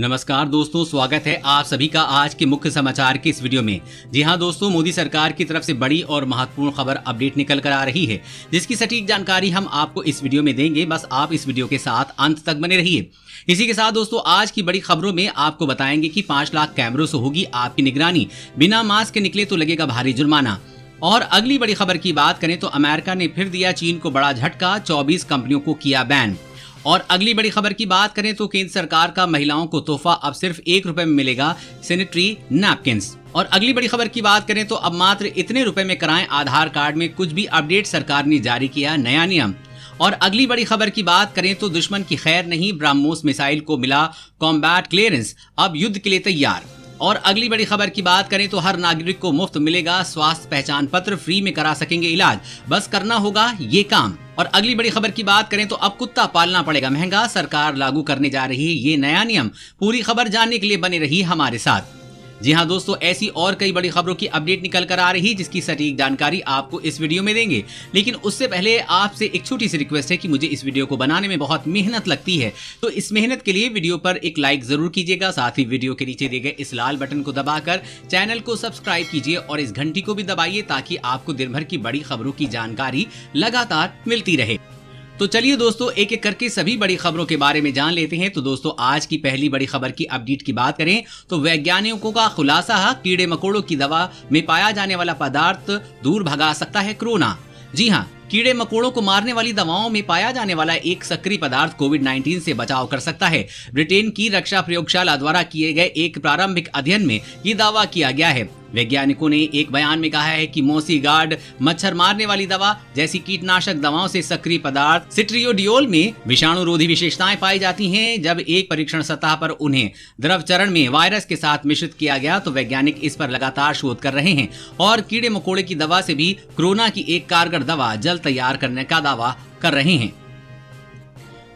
नमस्कार दोस्तों, स्वागत है आप सभी का आज के मुख्य समाचार के इस वीडियो में। जी हां दोस्तों, मोदी सरकार की तरफ से बड़ी और महत्वपूर्ण खबर अपडेट निकल कर आ रही है, जिसकी सटीक जानकारी हम आपको इस वीडियो में देंगे। बस आप इस वीडियो के साथ अंत तक बने रहिए। इसी के साथ दोस्तों, आज की बड़ी खबरों में आपको बताएंगे कि 5 लाख कैमरों से होगी आपकी निगरानी, बिना मास्क के निकले तो लगेगा भारी जुर्माना। और अगली बड़ी खबर की बात करें तो अमेरिका ने फिर दिया चीन को बड़ा झटका, 24 कंपनियों को किया बैन। और अगली बड़ी खबर की बात करें तो केंद्र सरकार का महिलाओं को तोहफा अब सिर्फ ₹1 में मिलेगा, सैनिटरी नैपकिन्स। और अगली बड़ी खबर की बात करें तो अब मात्र इतने रुपए में कराएं आधार कार्ड में कुछ भी अपडेट, सरकार ने जारी किया नया नियम। और अगली बड़ी खबर की बात करें तो दुश्मन की खैर नहीं, ब्रह्मोस मिसाइल को मिला कॉम्बैट क्लियरेंस, अब युद्ध के लिए तैयार। और अगली बड़ी खबर की बात करें तो हर नागरिक को मुफ्त मिलेगा स्वास्थ्य पहचान पत्र, फ्री में करा सकेंगे इलाज, बस करना होगा ये काम। और अगली बड़ी खबर की बात करें तो अब कुत्ता पालना पड़ेगा महंगा, सरकार लागू करने जा रही है ये नया नियम। पूरी खबर जानने के लिए बने रही हमारे साथ। जी हां दोस्तों, ऐसी और कई बड़ी खबरों की अपडेट निकल कर आ रही है, जिसकी सटीक जानकारी आपको इस वीडियो में देंगे। लेकिन उससे पहले आपसे एक छोटी सी रिक्वेस्ट है कि मुझे इस वीडियो को बनाने में बहुत मेहनत लगती है, तो इस मेहनत के लिए वीडियो पर एक लाइक जरूर कीजिएगा। साथ ही वीडियो के नीचे दिए गए इस लाल बटन को दबाकर चैनल को सब्सक्राइब कीजिए और इस घंटी को भी दबाइए, ताकि आपको दिन भर की बड़ी खबरों की जानकारी लगातार मिलती रहे। तो चलिए दोस्तों, एक एक करके सभी बड़ी खबरों के बारे में जान लेते हैं। तो दोस्तों, आज की पहली बड़ी खबर की अपडेट की बात करें तो वैज्ञानिकों का खुलासा है, कीड़े मकोड़ों की दवा में पाया जाने वाला पदार्थ दूर भगा सकता है कोरोना। जी हां, कीड़े मकोड़ों को मारने वाली दवाओं में पाया जाने वाला एक सक्रिय पदार्थ कोविड-19 से बचाव कर सकता है। ब्रिटेन की रक्षा प्रयोगशाला द्वारा किए गए एक प्रारंभिक अध्ययन में ये दावा किया गया है। वैज्ञानिकों ने एक बयान में कहा है कि मोसी गार्ड मच्छर मारने वाली दवा जैसी कीटनाशक दवाओं से सक्रिय पदार्थ सिट्रियोडियोल में विषाणुरोधी विशेषताएं पाई जाती हैं। जब एक परीक्षण सतह पर उन्हें द्रव चरण में वायरस के साथ मिश्रित किया गया तो वैज्ञानिक इस पर लगातार शोध कर रहे हैं और कीड़े मकोड़े की दवा से भी कोरोना की एक कारगर दवा जल्द तैयार करने का दावा कर रहे हैं।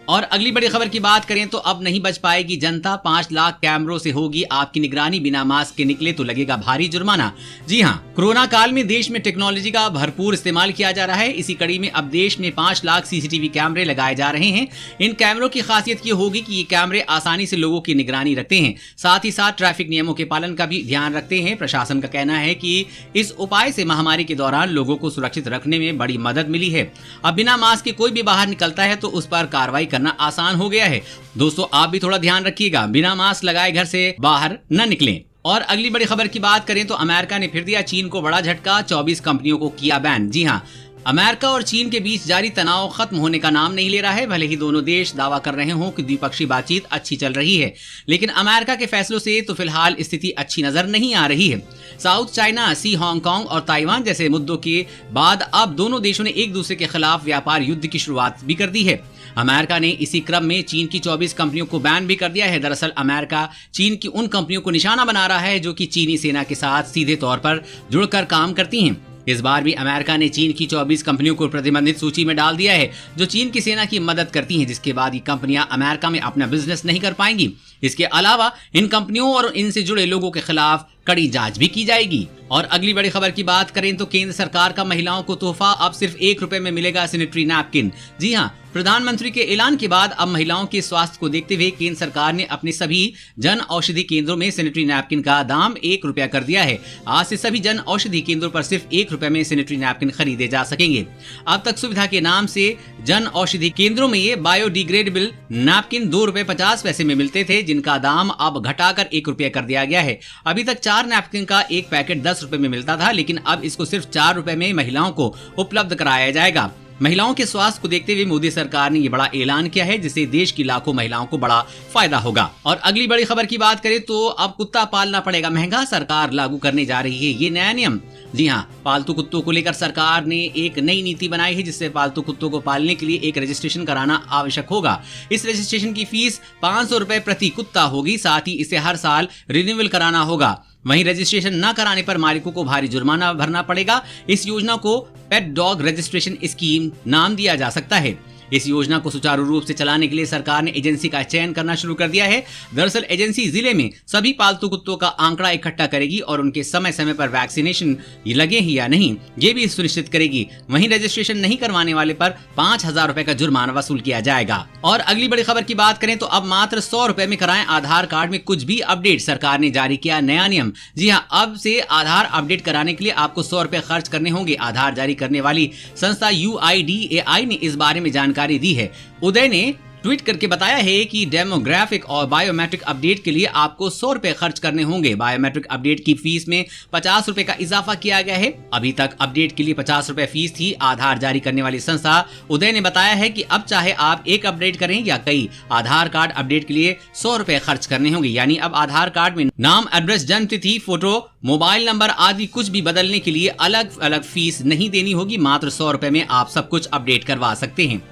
और अगली बड़ी खबर की बात करें तो अब नहीं बच पाएगी जनता, 5 लाख कैमरों से होगी आपकी निगरानी, बिना मास्क के निकले तो लगेगा भारी जुर्माना। जी हां, कोरोना काल में देश में टेक्नोलॉजी का भरपूर इस्तेमाल किया जा रहा है। इसी कड़ी में अब देश में 5 लाख सीसीटीवी कैमरे लगाए जा रहे हैं। इन कैमरों की खासियत ये होगी कि ये कैमरे आसानी से लोगों की निगरानी रखते हैं, साथ ही साथ ट्रैफिक नियमों के पालन का भी ध्यान रखते हैं। प्रशासन का कहना है कि इस उपाय से महामारी के दौरान लोगों को सुरक्षित रखने में बड़ी मदद मिली है। अब बिना मास्क के कोई भी बाहर निकलता है तो उस पर कार्रवाई करना आसान हो गया है। दोस्तों, आप भी थोड़ा ध्यान रखिएगा, बिना मास्क लगाए घर से बाहर न निकलें। और अगली बड़ी खबर की बात करें तो अमेरिका ने फिर दिया चीन को बड़ा झटका, 24 कंपनियों को किया बैन। जी हां, अमेरिका और चीन के बीच जारी तनाव खत्म होने का नाम नहीं ले रहा है। भले ही दोनों देश दावा कर रहे हों कि द्विपक्षीय बातचीत अच्छी चल रही है, लेकिन अमेरिका के फैसलों से तो फिलहाल स्थिति अच्छी नजर नहीं आ रही है। साउथ चाइना सी, हांगकांग और ताइवान जैसे मुद्दों के बाद अब दोनों देशों ने एक दूसरे के खिलाफ व्यापार युद्ध की शुरुआत भी कर दी है। अमेरिका ने इसी क्रम में चीन की 24 कंपनियों को बैन भी कर दिया है। दरअसल अमेरिका चीन की उन कंपनियों को निशाना बना रहा है जो कि चीनी सेना के साथ सीधे तौर पर जुड़कर काम करती हैं। इस बार भी अमेरिका ने चीन की 24 कंपनियों को प्रतिबंधित सूची में डाल दिया है, जो चीन की सेना की मदद करती हैं, जिसके बाद ये कंपनियां अमेरिका में अपना बिजनेस नहीं कर पाएंगी। इसके अलावा इन कंपनियों और इनसे जुड़े लोगों के खिलाफ कड़ी जांच भी की जाएगी। और अगली बड़ी खबर की बात करें तो केंद्र सरकार का महिलाओं को तोहफा, अब सिर्फ ₹1 में मिलेगा सैनिटरी नैपकिन। जी हां, प्रधानमंत्री के ऐलान के बाद अब महिलाओं के स्वास्थ्य को देखते हुए केंद्र सरकार ने अपने सभी जन औषधि केंद्रों में सैनिटरी नैपकिन का दाम ₹1 कर दिया है। आज से सभी जन औषधि केंद्रों पर सिर्फ ₹1 में सैनिटरी नैपकिन खरीदे जा सकेंगे। अब तक सुविधा के नाम से जन औषधि केंद्रों में ये बायोडिग्रेडेबल नैपकिन ₹2.50 में मिलते थे, जिनका दाम अब घटाकर ₹1 कर दिया गया है। अभी तक 4 नैपकिन का एक पैकेट ₹10 में मिलता था, लेकिन अब इसको सिर्फ ₹4 में महिलाओं को उपलब्ध कराया जाएगा। महिलाओं के स्वास्थ्य को देखते हुए मोदी सरकार ने ये बड़ा ऐलान किया है, जिससे देश की लाखों महिलाओं को बड़ा फायदा होगा। और अगली बड़ी खबर की बात करें तो अब कुत्ता पालना पड़ेगा महंगा, सरकार लागू करने जा रही है ये नया नियम। जी हां, पालतू कुत्तों को लेकर सरकार ने एक नई नीति बनाई है, जिससे पालतू कुत्तों को पालने के लिए एक रजिस्ट्रेशन कराना आवश्यक होगा। इस रजिस्ट्रेशन की फीस ₹500 प्रति कुत्ता होगी, साथ ही इसे हर साल रिन्यूअल कराना होगा। वहीं रजिस्ट्रेशन न कराने पर मालिकों को भारी जुर्माना भरना पड़ेगा। इस योजना को पेट डॉग रजिस्ट्रेशन स्कीम नाम दिया जा सकता है। इस योजना को सुचारू रूप से चलाने के लिए सरकार ने एजेंसी का चयन करना शुरू कर दिया है। दरअसल एजेंसी जिले में सभी पालतू कुत्तों का आंकड़ा इकट्ठा करेगी और उनके समय समय पर वैक्सीनेशन लगे ही या नहीं ये भी सुनिश्चित करेगी। वहीं रजिस्ट्रेशन नहीं करवाने वाले पर 5,000 रुपए का जुर्माना वसूल किया जाएगा। और अगली बड़ी खबर की बात करें तो अब मात्र 100 रुपए में कराएं आधार कार्ड में कुछ भी अपडेट। सरकार ने जारी किया नया नियम। जी हां, अब से आधार अपडेट कराने के लिए आपको 100 रुपए खर्च करने होंगे। आधार जारी करने वाली संस्था UIDAI ने इस बारे में जानकारी दी है। उदय ने ट्वीट करके बताया है कि डेमोग्राफिक और बायोमेट्रिक अपडेट के लिए आपको 100 रुपए खर्च करने होंगे। बायोमेट्रिक अपडेट की फीस में 50 रुपए का इजाफा किया गया है। अभी तक अपडेट के लिए 50 रुपए फीस थी। आधार जारी करने वाली संस्था उदय ने बताया है कि अब चाहे आप एक अपडेट करें या कई, आधार कार्ड अपडेट के लिए 100 रुपए खर्च करने होंगे। यानी अब आधार कार्ड में नाम, एड्रेस, जन्म तिथि, फोटो, मोबाइल नंबर आदि कुछ भी बदलने के लिए अलग अलग फीस नहीं देनी होगी। मात्र 100 रुपए में आप सब कुछ अपडेट करवा सकते हैं।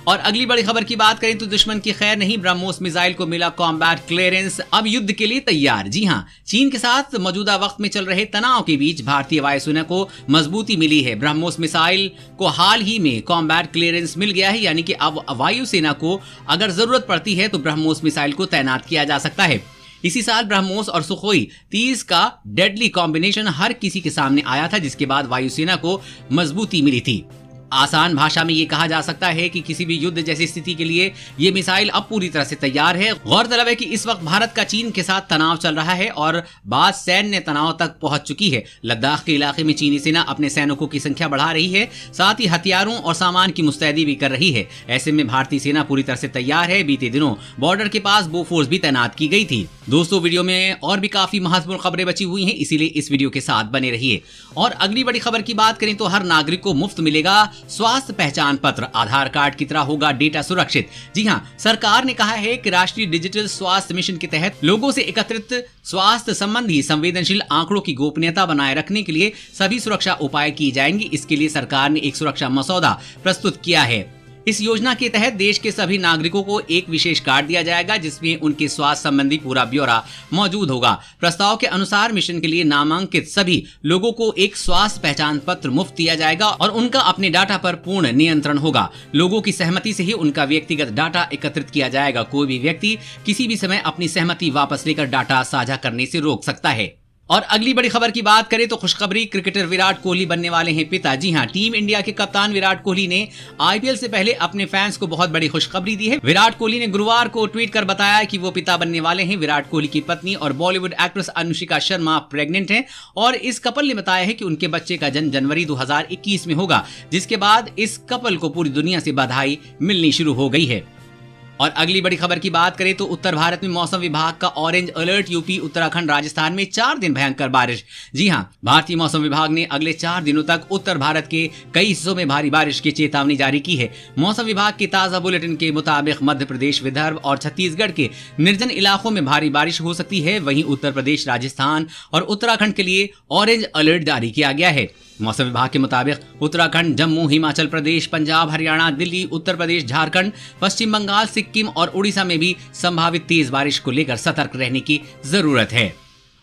और अगली बड़ी खबर की बात करें तो दुश्मन की खैर नहीं, ब्रह्मोस मिसाइल को मिला कॉम्बैट क्लियरेंस, अब युद्ध के लिए तैयार। जी हां, चीन के साथ मौजूदा वक्त में चल रहे तनाव के बीच भारतीय वायुसेना को मजबूती मिली है। ब्रह्मोस मिसाइल को हाल ही में कॉम्बैट क्लियरेंस मिल गया है, यानी कि अब वायुसेना को अगर जरूरत पड़ती है तो ब्रह्मोस मिसाइल को तैनात किया जा सकता है। इसी साल ब्रह्मोस और सुखोई 30 का डेडली कॉम्बिनेशन हर किसी के सामने आया था, जिसके बाद वायुसेना को मजबूती मिली थी। आसान भाषा में ये कहा जा सकता है कि किसी भी युद्ध जैसी स्थिति के लिए ये मिसाइल अब पूरी तरह से तैयार है। गौरतलब है कि इस वक्त भारत का चीन के साथ तनाव चल रहा है और बात सैन्य तनाव तक पहुंच चुकी है। लद्दाख के इलाके में चीनी सेना अपने सैनिकों की संख्या बढ़ा रही है, साथ ही हथियारों और सामान की मुस्तैदी भी कर रही है। ऐसे में भारतीय सेना पूरी तरह से तैयार है। बीते दिनों बॉर्डर के पास बोफोर्स भी तैनात की गई थी। दोस्तों, वीडियो में और भी काफी महत्वपूर्ण खबरें बची हुई हैं, इसीलिए इस वीडियो के साथ बने रहिए। और अगली बड़ी खबर की बात करें तो हर नागरिक को मुफ्त मिलेगा स्वास्थ्य पहचान पत्र। आधार कार्ड की तरह होगा डेटा सुरक्षित। जी हां, सरकार ने कहा है कि राष्ट्रीय डिजिटल स्वास्थ्य मिशन के तहत लोगों से एकत्रित स्वास्थ्य संबंधी संवेदनशील आंकड़ों की गोपनीयता बनाए रखने के लिए सभी सुरक्षा उपाय किए जाएंगे। इसके लिए सरकार ने एक सुरक्षा मसौदा प्रस्तुत किया है। इस योजना के तहत देश के सभी नागरिकों को एक विशेष कार्ड दिया जाएगा, जिसमें उनके स्वास्थ्य संबंधी पूरा ब्यौरा मौजूद होगा। प्रस्ताव के अनुसार मिशन के लिए नामांकित सभी लोगों को एक स्वास्थ्य पहचान पत्र मुफ्त दिया जाएगा और उनका अपने डाटा पर पूर्ण नियंत्रण होगा। लोगों की सहमति से ही उनका व्यक्तिगत डाटा एकत्रित किया जाएगा। कोई भी व्यक्ति किसी भी समय अपनी सहमति वापस लेकर डाटा साझा करने से रोक सकता है। और अगली बड़ी खबर की बात करें तो खुशखबरी, क्रिकेटर विराट कोहली बनने वाले हैं पिता। जी हां, टीम इंडिया के कप्तान विराट कोहली ने IPL से पहले अपने फैंस को बहुत बड़ी खुशखबरी दी है। विराट कोहली ने गुरुवार को ट्वीट कर बताया कि वो पिता बनने वाले हैं। विराट कोहली की पत्नी और बॉलीवुड एक्ट्रेस अनुष्का शर्मा प्रेग्नेंट हैं और इस कपल ने बताया है कि उनके बच्चे का जन्म जनवरी 2021 में होगा, जिसके बाद इस कपल को पूरी दुनिया से बधाई मिलनी शुरू हो गई है। और अगली बड़ी खबर की बात करें तो उत्तर भारत में मौसम विभाग का orange alert. UP, Uttarakhand, Rajasthan में 4 दिन भयंकर बारिश। जी हां, भारतीय मौसम विभाग ने अगले 4 दिनों तक उत्तर भारत के कई हिस्सों में भारी बारिश की चेतावनी जारी की है। मौसम विभाग के ताजा बुलेटिन के मुताबिक मध्य प्रदेश, विदर्भ और छत्तीसगढ़ के निर्जन इलाकों में भारी बारिश हो सकती है। वहीं उत्तर प्रदेश, राजस्थान और उत्तराखंड के लिए ऑरेंज अलर्ट जारी किया गया है। मौसम विभाग के मुताबिक उत्तराखंड, जम्मू, हिमाचल प्रदेश, पंजाब, हरियाणा, दिल्ली, उत्तर प्रदेश, झारखंड, पश्चिम बंगाल, सिक्किम और उड़ीसा में भी संभावित तेज बारिश को लेकर सतर्क रहने की जरूरत है।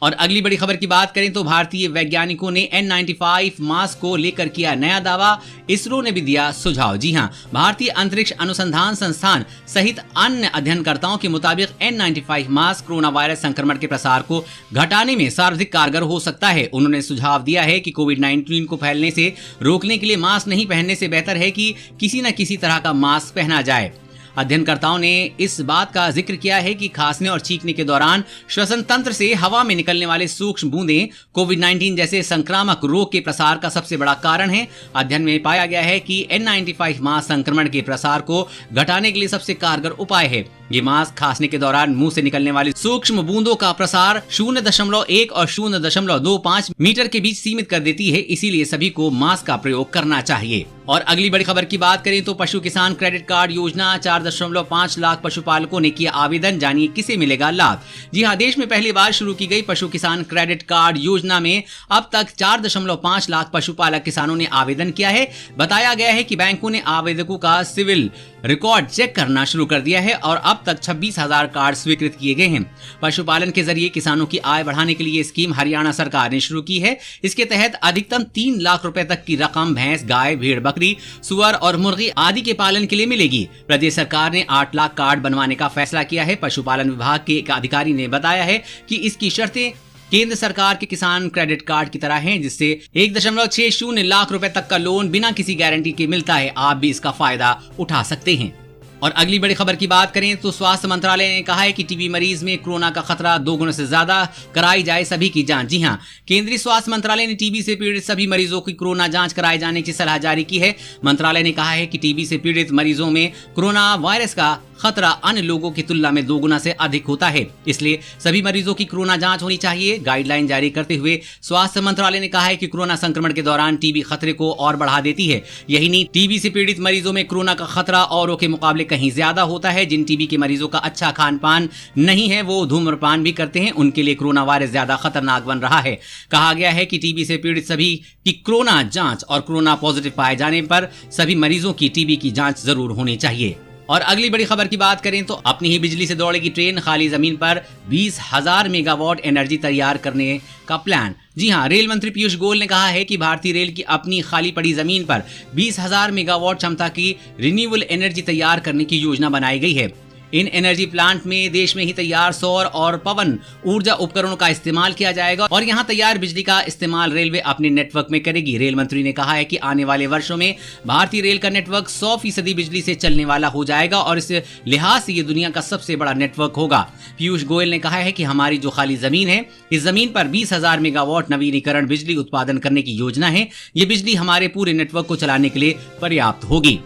और अगली बड़ी खबर की बात करें तो भारतीय वैज्ञानिकों ने N95 मास्क को लेकर किया नया दावा। इसरो ने भी दिया सुझाव। जी हां, भारतीय अंतरिक्ष अनुसंधान संस्थान सहित अन्य अध्ययनकर्ताओं के मुताबिक N95 मास्क कोरोना वायरस संक्रमण के प्रसार को घटाने में सर्वाधिक कारगर हो सकता है। उन्होंने सुझाव दिया है कि कोविड-19 को फैलने से रोकने के लिए मास्क नहीं पहनने से बेहतर है कि किसी न किसी तरह का मास्क पहना जाए। अध्ययनकर्ताओं ने इस बात का जिक्र किया है कि खांसने और छींकने के दौरान श्वसन तंत्र से हवा में निकलने वाले सूक्ष्म बूंदें कोविड-19 जैसे संक्रामक रोग के प्रसार का सबसे बड़ा कारण है। अध्ययन में पाया गया है कि N95 मास्क संक्रमण के प्रसार को घटाने के लिए सबसे कारगर उपाय है। ये मास्क खांसने के दौरान मुंह से निकलने वाली सूक्ष्म बूंदों का प्रसार 0.1 और 0.25 मीटर के बीच सीमित कर देती है, इसीलिए सभी को मास्क का प्रयोग करना चाहिए। और अगली बड़ी खबर की बात करें तो पशु किसान क्रेडिट कार्ड योजना, 4.5 लाख पशुपालकों ने किया आवेदन। जानिए किसे मिलेगा लाभ। जी हां, देश में पहली बार शुरू की गई पशु किसान क्रेडिट कार्ड योजना में अब तक 4.5 लाख पशुपालक किसानों ने आवेदन किया है। बताया गया है कि बैंकों ने आवेदकों का सिविल रिकॉर्ड चेक करना शुरू कर दिया है और अब अब तक 26,000 कार्ड स्वीकृत किए गए हैं। पशुपालन के जरिए किसानों की आय बढ़ाने के लिए स्कीम हरियाणा सरकार ने शुरू की है। इसके तहत अधिकतम 3 लाख रुपए तक की रकम भैंस, गाय, भेड़, बकरी, सुअर और मुर्गी आदि के पालन के लिए मिलेगी। प्रदेश सरकार ने 8 लाख कार्ड बनवाने का फैसला किया है। पशुपालन विभाग के एक अधिकारी ने बताया है कि इसकी शर्तें केंद्र सरकार के किसान क्रेडिट कार्ड की तरह हैं, जिससे 1.60 लाख रुपए तक का लोन बिना किसी गारंटी के मिलता है। आप भी इसका फायदा उठा सकते हैं। और अगली बड़ी खबर की बात करें तो स्वास्थ्य मंत्रालय ने कहा है कि टीबी मरीज में कोरोना का खतरा 2 गुना से ज्यादा, कराई जाए सभी की जांच। जी हां, केंद्रीय स्वास्थ्य मंत्रालय ने टीबी से पीड़ित सभी मरीजों की कोरोना जांच कराए जाने की सलाह जारी की है। मंत्रालय ने कहा है कि टीबी से पीड़ित मरीजों में कोरोना वायरस का खतरा अन्य लोगों की तुलना में 2 गुना से अधिक होता है, इसलिए सभी मरीजों की कोरोना जांच होनी चाहिए। गाइडलाइन जारी करते हुए स्वास्थ्य मंत्रालय ने कहा है कि कोरोना संक्रमण के दौरान टीबी खतरे को और बढ़ा देती है। यही नहीं, टीबी से पीड़ित मरीजों में कोरोना का खतरा औरों के मुकाबले कहीं ज्यादा होता है। जिन टीबी के मरीजों का अच्छा खान पान नहीं है, वो धूम्रपान भी करते हैं, उनके लिए कोरोना वायरस ज्यादा खतरनाक बन रहा है। कहा गया है कि टीबी से पीड़ित सभी की कोरोना जांच और कोरोना पॉजिटिव पाए जाने पर सभी मरीजों की टीबी की जांच जरूर होनी चाहिए। और अगली बड़ी खबर की बात करें तो अपनी ही बिजली से दौड़ेगी ट्रेन, खाली जमीन पर 20,000 मेगावाट एनर्जी तैयार करने का प्लान। जी हां, रेल मंत्री पीयूष गोयल ने कहा है कि भारतीय रेल की अपनी खाली पड़ी जमीन पर 20,000 मेगावाट क्षमता की रिन्यूएबल एनर्जी तैयार करने की योजना बनाई गई है। इन एनर्जी प्लांट में देश में ही तैयार सौर और पवन ऊर्जा उपकरणों का इस्तेमाल किया जाएगा और यहां तैयार बिजली का इस्तेमाल रेलवे अपने नेटवर्क में करेगी। रेल मंत्री ने कहा है कि आने वाले वर्षों में भारतीय रेल का नेटवर्क 100% बिजली से चलने वाला हो जाएगा और इस लिहाज से ये दुनिया का सबसे बड़ा नेटवर्क होगा। पीयूष गोयल ने कहा है कि हमारी जो खाली जमीन है, इस जमीन पर 20,000 मेगावाट नवीनीकरण बिजली उत्पादन करने की योजना है। ये बिजली हमारे पूरे नेटवर्क को चलाने के लिए पर्याप्त होगी।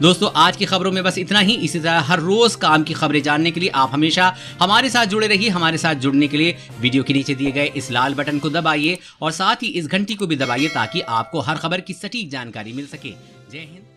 दोस्तों, आज की खबरों में बस इतना ही। इसी तरह हर रोज काम की खबरें जानने के लिए आप हमेशा हमारे साथ जुड़े रहिए। हमारे साथ जुड़ने के लिए वीडियो के नीचे दिए गए इस लाल बटन को दबाइए और साथ ही इस घंटी को भी दबाइए ताकि आपको हर खबर की सटीक जानकारी मिल सके। जय हिंद।